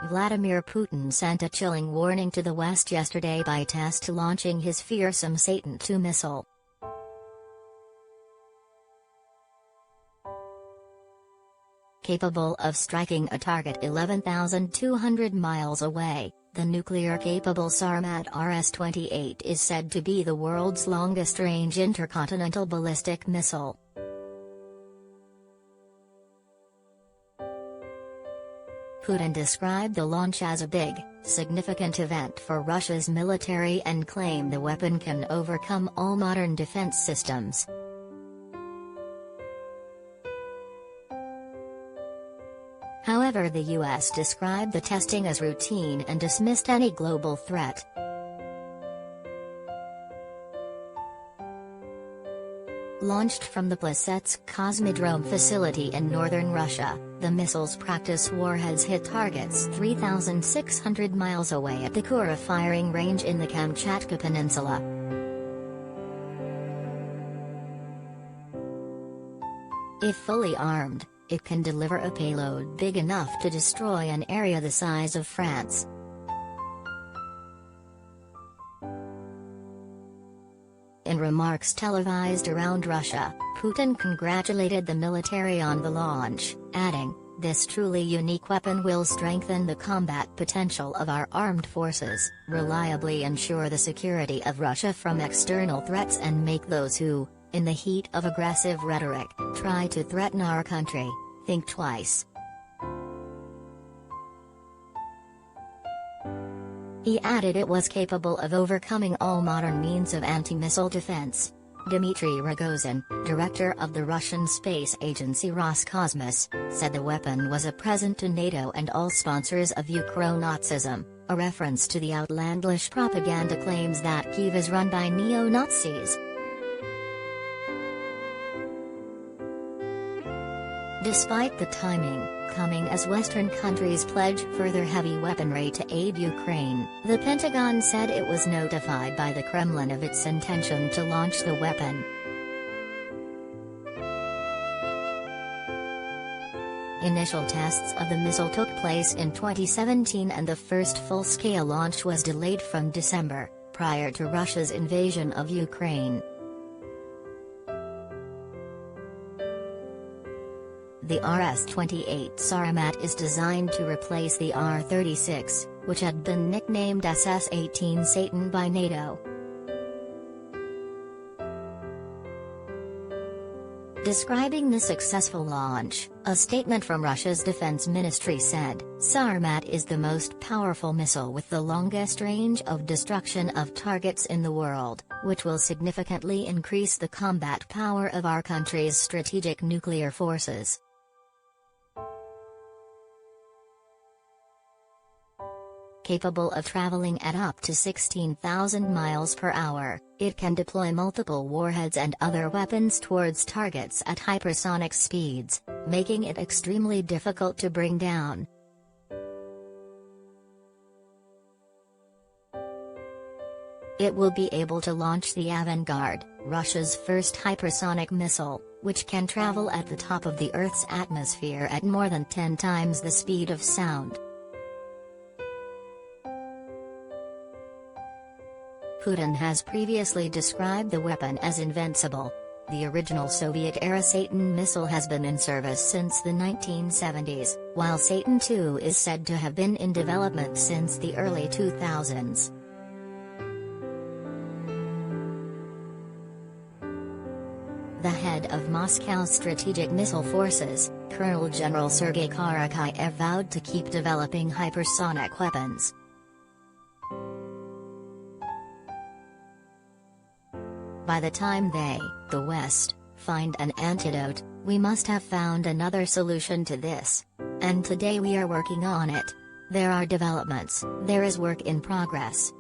Vladimir Putin sent a chilling warning to the West yesterday by test launching his fearsome Satan II missile. Capable of striking a target 11,200 miles away, the nuclear-capable Sarmat RS-28 is said to be the world's longest-range intercontinental ballistic missile. Putin described the launch as a big, significant event for Russia's military and claimed the weapon can overcome all modern defense systems. However, the U.S. described the testing as routine and dismissed any global threat. Launched from the Plisets Cosmodrome facility in northern Russia, the missile's practice warheads hit targets 3,600 miles away at the Kura firing range in the Kamchatka Peninsula. If fully armed, it can deliver a payload big enough to destroy an area the size of France. In remarks televised around Russia, Putin congratulated the military on the launch, adding, "This truly unique weapon will strengthen the combat potential of our armed forces, reliably ensure the security of Russia from external threats and make those who, in the heat of aggressive rhetoric, try to threaten our country, think twice." He added it was capable of overcoming all modern means of anti-missile defense. Dmitry Rogozin, director of the Russian space agency Roscosmos, said the weapon was a present to NATO and all sponsors of Ukro-Nazism, a reference to the outlandish propaganda claims that Kyiv is run by neo-Nazis. Despite the timing, coming as Western countries pledge further heavy weaponry to aid Ukraine, the Pentagon said it was notified by the Kremlin of its intention to launch the weapon. Initial tests of the missile took place in 2017 and the first full-scale launch was delayed from December, prior to Russia's invasion of Ukraine. The RS-28 Sarmat is designed to replace the R-36, which had been nicknamed SS-18 Satan by NATO. Describing the successful launch, a statement from Russia's defense ministry said, "Sarmat is the most powerful missile with the longest range of destruction of targets in the world, which will significantly increase the combat power of our country's strategic nuclear forces." Capable of traveling at up to 16,000 miles per hour, it can deploy multiple warheads and other weapons towards targets at hypersonic speeds, making it extremely difficult to bring down. It will be able to launch the Avangard, Russia's first hypersonic missile, which can travel at the top of the Earth's atmosphere at more than 10 times the speed of sound. Putin has previously described the weapon as invincible. The original Soviet-era Satan missile has been in service since the 1970s, while Satan II is said to have been in development since the early 2000s. The head of Moscow's Strategic Missile Forces, Colonel General Sergei Karakayev, vowed to keep developing hypersonic weapons. By the time they, the West, find an antidote, we must have found another solution to this. And today we are working on it. There are developments, there is work in progress.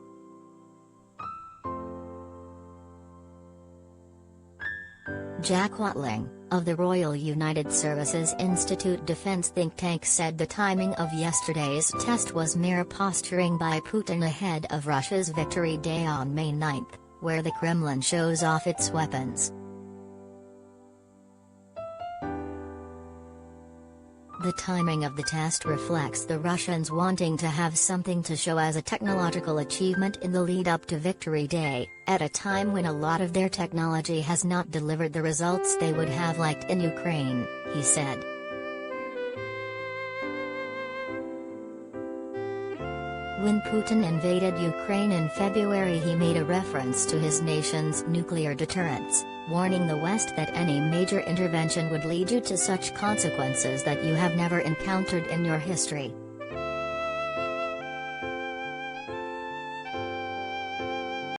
Jack Watling, of the Royal United Services Institute defense think tank, said the timing of yesterday's test was mere posturing by Putin ahead of Russia's Victory Day on May 9, where the Kremlin shows off its weapons. The timing of the test reflects the Russians wanting to have something to show as a technological achievement in the lead-up to Victory Day, at a time when a lot of their technology has not delivered the results they would have liked in Ukraine, he said. When Putin invaded Ukraine in February, he made a reference to his nation's nuclear deterrence, warning the West that any major intervention would lead you to such consequences that you have never encountered in your history.